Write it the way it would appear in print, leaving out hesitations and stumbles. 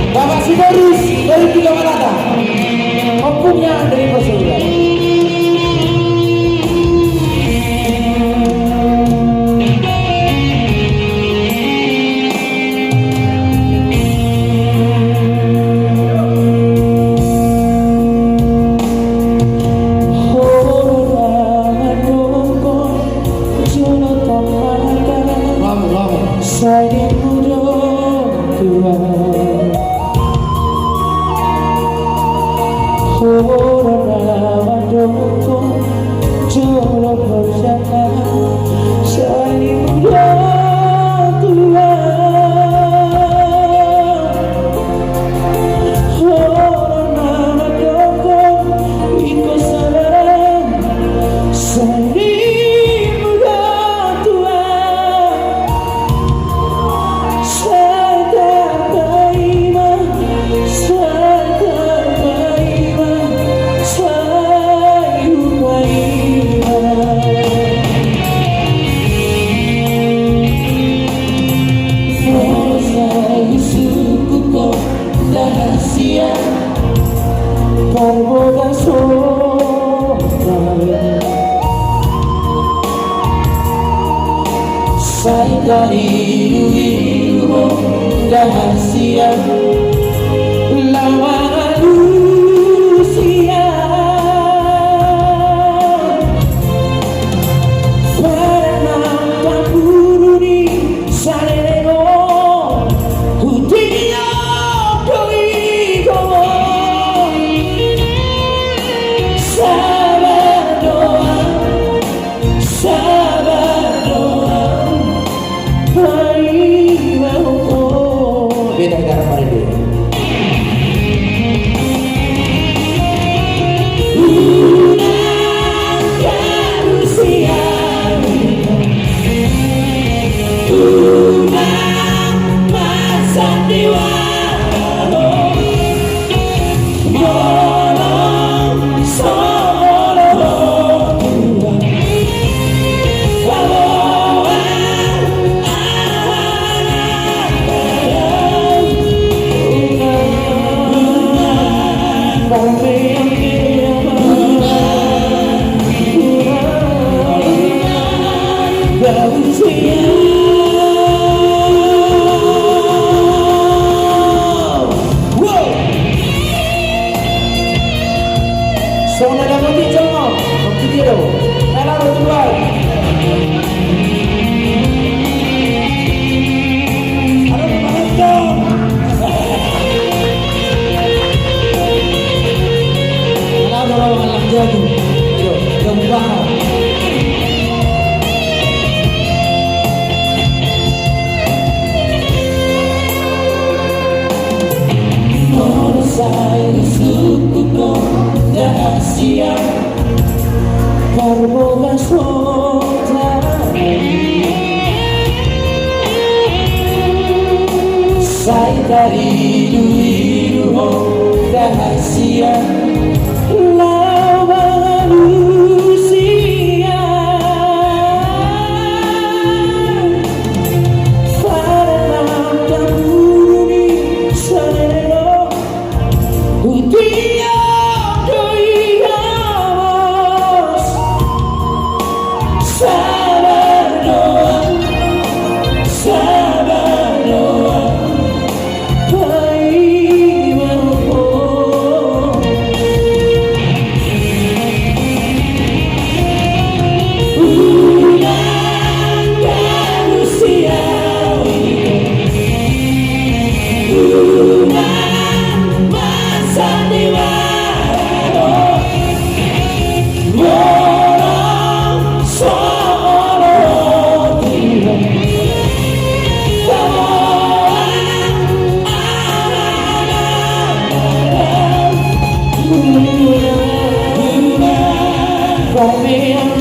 Bapak Sidoris dari Tiga Manada, opungnya dari Persaudaraan. Dari ilmu rahasia lawan manusia pernah kabur di salero hutinya doigo sabar doa beda negara kemarin dia. Sono da noticia o no? Non ti dirò. E la rotuai. Allora paletto. Allora malam jadi. Yo, gampang. Saya suku rahasia Parboga sota Saya dari dulu rahasia lawan manusia pernah kabur di salero hutinya for me.